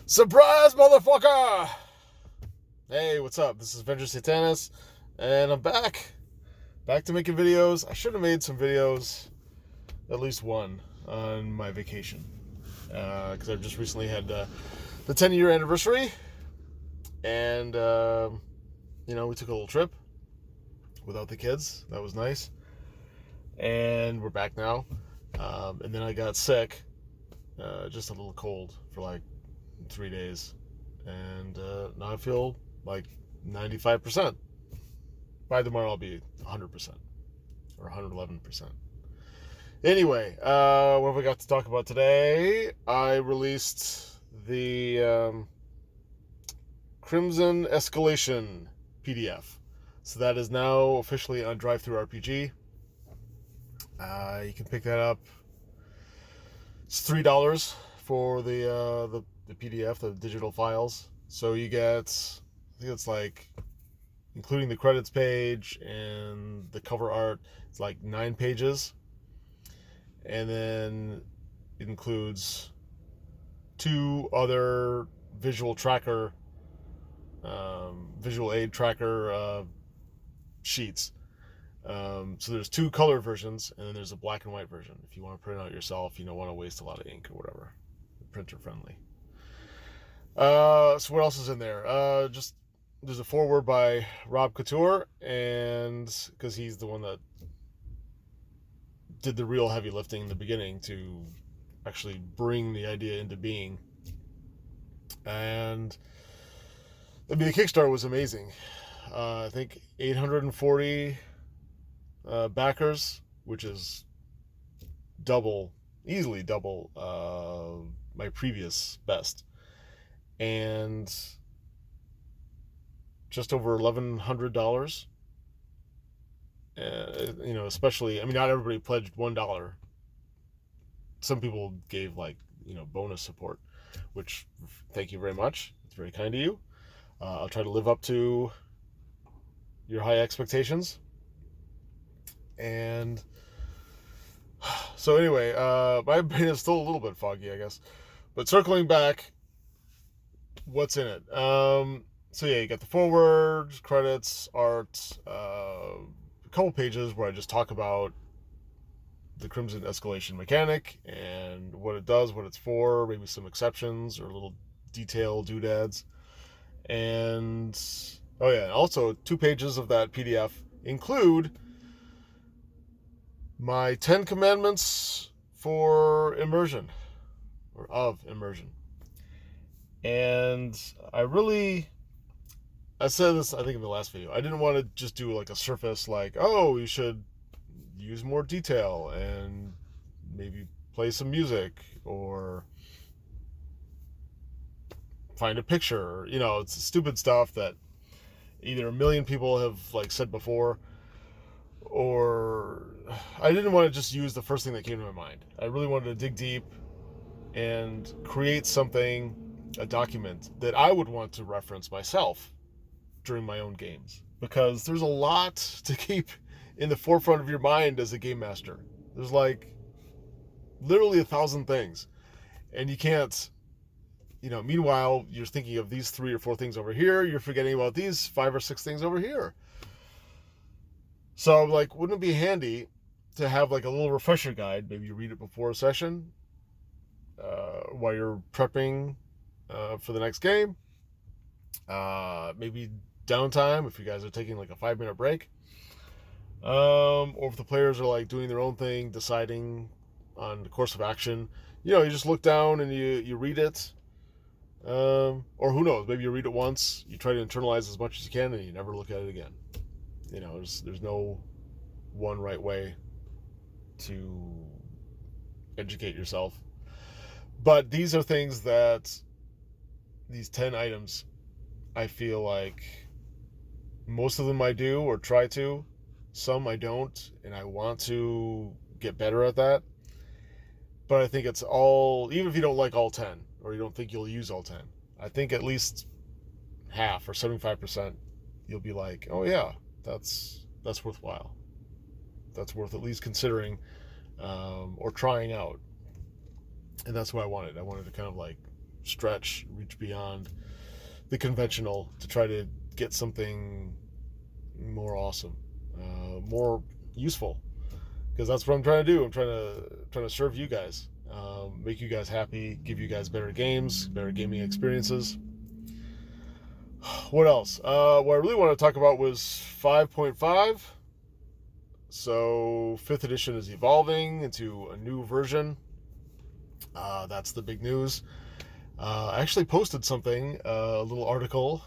Surprise, motherfucker! Hey, what's up? This is Venger, Satanis, and I'm back. Back to making videos. I should have made some videos, at least one, on my vacation. Because I've just recently had the 10-year anniversary. And, we took a little trip without the kids. That was nice. And we're back now. And then I got sick, just a little cold for like 3 days, and now I feel like 95%. By tomorrow I'll be 100% or 111%. Anyway, what have we got to talk about today? I released the Crimson Escalation PDF, so that is now officially on DriveThruRPG. You can pick that up. It's $3 for the PDF, the digital files. So you get, I think it's like, including the credits page and the cover art, it's like 9 pages. And then it includes 2 other visual aid tracker sheets. So there's 2 color versions, and then there's a black and white version. If you want to print it out yourself, you don't want to waste a lot of ink or whatever. Printer friendly. So what else is in there? Just there's a foreword by Rob Couture, and because he's the one that did the real heavy lifting in the beginning to actually bring the idea into being. And the Kickstarter was amazing. I think 840 backers, which is easily double my previous best, and just over $1,100. Especially, not everybody pledged $1. Some people gave bonus support, which thank you very much. It's very kind of you. I'll try to live up to your high expectations. And so anyway, my brain is still a little bit foggy, I guess. But circling back, what's in it? So yeah, you got the foreword, credits, art, a couple pages where I just talk about the Crimson Escalation mechanic and what it does, what it's for, maybe some exceptions or little detail doodads. And also 2 pages of that PDF include my 10 commandments for immersion, or of immersion. And I said this, I think, in the last video. I didn't want to just do like a surface, like, oh, you should use more detail and maybe play some music or find a picture. It's stupid stuff that either a million people have said before, or I didn't want to just use the first thing that came to my mind. I really wanted to dig deep and create something, a document that I would want to reference myself during my own games, because there's a lot to keep in the forefront of your mind as a game master. There's literally 1,000 things, and you can't, meanwhile you're thinking of these 3 or 4 things over here, you're forgetting about these 5 or 6 things over here. So wouldn't it be handy to have a little refresher guide? Maybe you read it before a session, while you're prepping for the next game. Maybe downtime if you guys are taking a 5-minute break, or if the players are doing their own thing, deciding on the course of action. You just look down and you read it, or who knows, maybe you read it once, you try to internalize as much as you can, and you never look at it again. There's no one right way to educate yourself, but these are things that these 10 items, I feel like most of them I do or try to. Some I don't, and I want to get better at that. But I think it's all, even if you don't like all 10, or you don't think you'll use all 10, I think at least half or 75% you'll be like, oh yeah, that's worthwhile. That's worth at least considering, or trying out. And that's what I wanted. I wanted to kind of reach beyond the conventional to try to get something more awesome, more useful, because that's what I'm trying to do. I'm trying to serve you guys, make you guys happy, give you guys better games, better gaming experiences. What else? What I really want to talk about was 5.5. So 5th edition is evolving into a new version. That's the big news. I actually posted something, a little article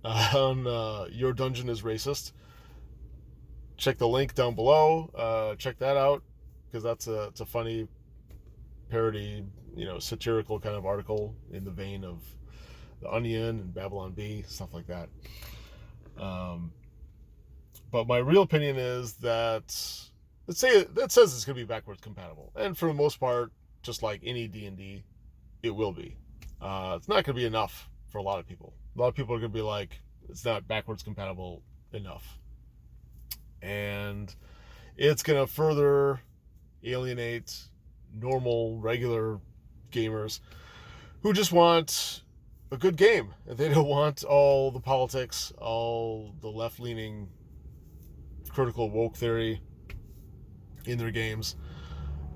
on Your Dungeon is Racist. Check the link down below. Check that out, because it's a funny parody, satirical kind of article in the vein of The Onion and Babylon Bee, stuff like that. But my real opinion is that that says it's going to be backwards compatible, and for the most part, just like any D&D, it will be. It's not going to be enough for a lot of people. A lot of people are going to be like, it's not backwards compatible enough, and it's going to further alienate normal, regular gamers who just want a good game. They don't want all the politics, all the left-leaning critical woke theory in their games,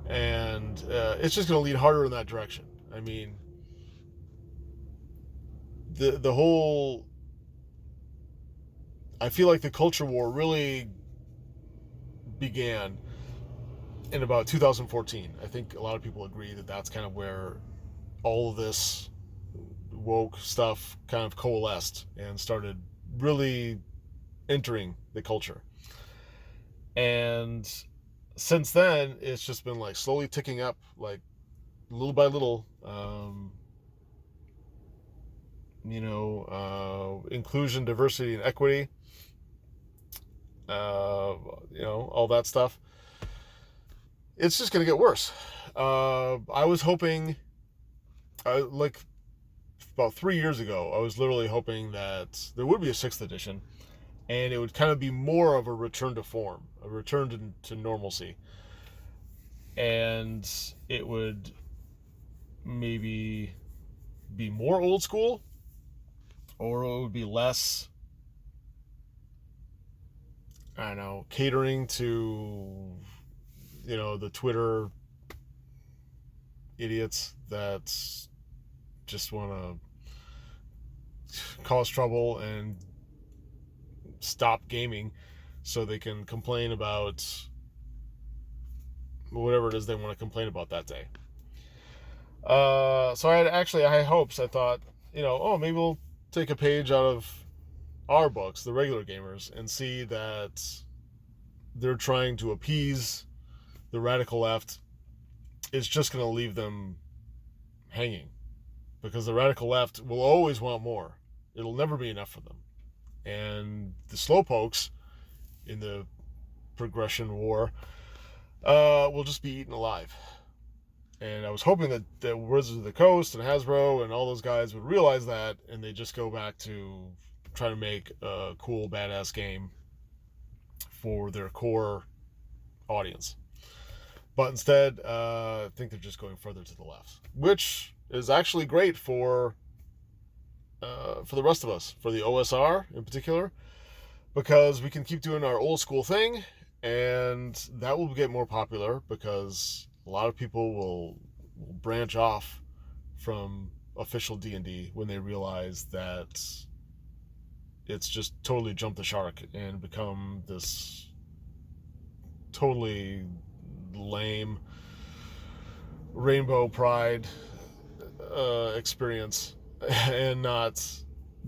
and it's just going to lead harder in that direction. I mean, the whole, I feel like the culture war really began in about 2014. I think a lot of people agree that that's kind of where all of this woke stuff kind of coalesced and started really entering the culture. And since then, it's just been like slowly ticking up, like little by little. Inclusion, diversity, and equity. All that stuff. It's just going to get worse. I was hoping, like about 3 years ago, I was literally hoping that there would be a 6th edition, and it would kind of be more of a return to form, a return to normalcy. And it would maybe be more old school, or it would be less, I don't know, catering to, the Twitter idiots that just want to cause trouble and stop gaming so they can complain about whatever it is they want to complain about that day. So I had hopes. I thought, maybe we'll take a page out of our books, the regular gamers, and see that they're trying to appease the radical left. It's just going to leave them hanging, because the radical left will always want more. It'll never be enough for them. And the slowpokes in the progression war will just be eaten alive. And I was hoping that Wizards of the Coast and Hasbro and all those guys would realize that, and they just go back to trying to make a cool, badass game for their core audience. But instead, I think they're just going further to the left, which is actually great for the rest of us, for the OSR in particular, because we can keep doing our old school thing, and that will get more popular because a lot of people will branch off from official D&D when they realize that it's just totally jumped the shark and become this totally lame rainbow pride experience, and not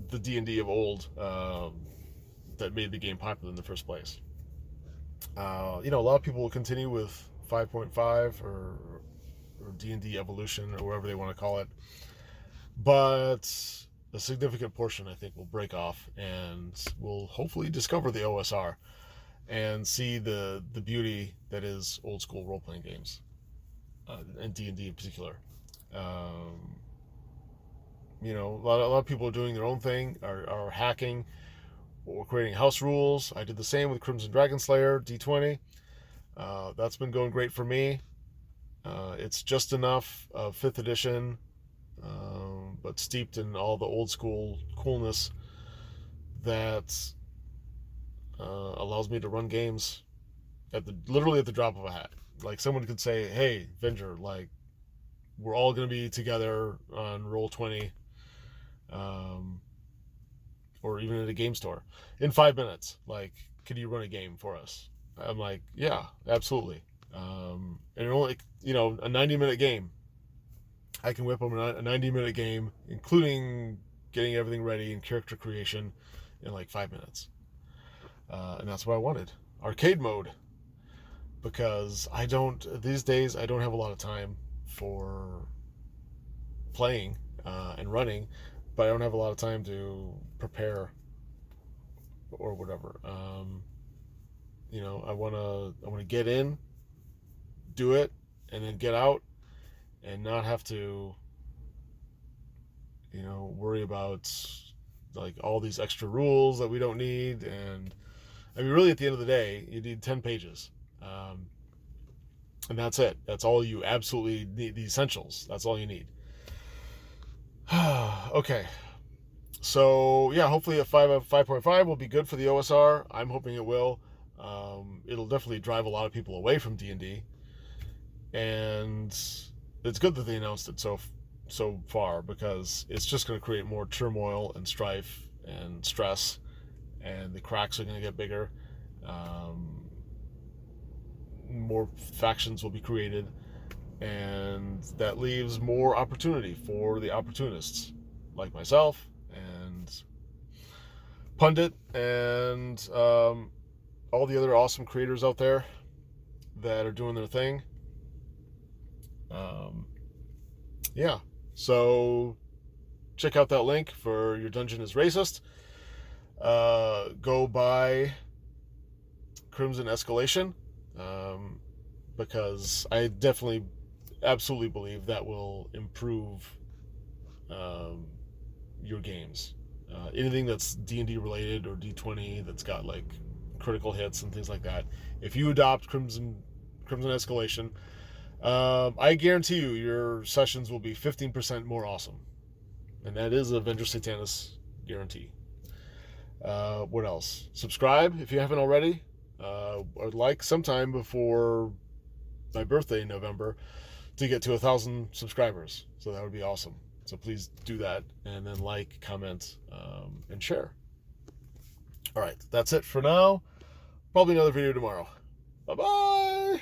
the D&D of old that made the game popular in the first place. A lot of people will continue with 5.5 or D&D Evolution, or whatever they want to call it, but a significant portion, I think, will break off and will hopefully discover the OSR and see the beauty that is old school role-playing games, and D&D in particular. A lot of people are doing their own thing, are hacking or creating house rules. I did the same with Crimson Dragon Slayer D20. That's been going great for me. It's just enough of 5th edition but steeped in all the old school coolness that allows me to run games literally at the drop of a hat. Like someone could say, "Hey, Venger, like we're all going to be together on Roll20, or even at a game store in 5 minutes. Like, can you run a game for us?" I'm like, "Yeah, absolutely." And it only, a 90-minute game. I can whip them a 90-minute game, including getting everything ready and character creation in like 5 minutes. And that's what I wanted. Arcade mode. Because these days, I don't have a lot of time for playing and running, but I don't have a lot of time to prepare or whatever. I want to get in, do it, and then get out and not have to, worry about like all these extra rules that we don't need. And I mean, really, at the end of the day, you need 10 pages. And that's it. That's all you absolutely need. The essentials. That's all you need. Okay. So, yeah, hopefully a 5.5 will be good for the OSR. I'm hoping it will. It'll definitely drive a lot of people away from D&D. And it's good that they announced it so far, because it's just going to create more turmoil and strife and stress, and the cracks are going to get bigger. More factions will be created, and that leaves more opportunity for the opportunists like myself and Pundit and all the other awesome creators out there that are doing their thing. Yeah, so check out that link for Your Dungeon is Racist. Go buy Crimson Escalation, because I definitely, absolutely believe that will improve your games. Anything that's D&D related or D20 that's got like critical hits and things like that. If you adopt Crimson Escalation, I guarantee you your sessions will be 15% more awesome. And that is a Venger Satanis guarantee. What else? Subscribe if you haven't already. I'd like sometime before my birthday in November to get to 1,000 subscribers. So that would be awesome. So please do that, and then like, comment, and share. All right, that's it for now. Probably another video tomorrow. Bye-bye.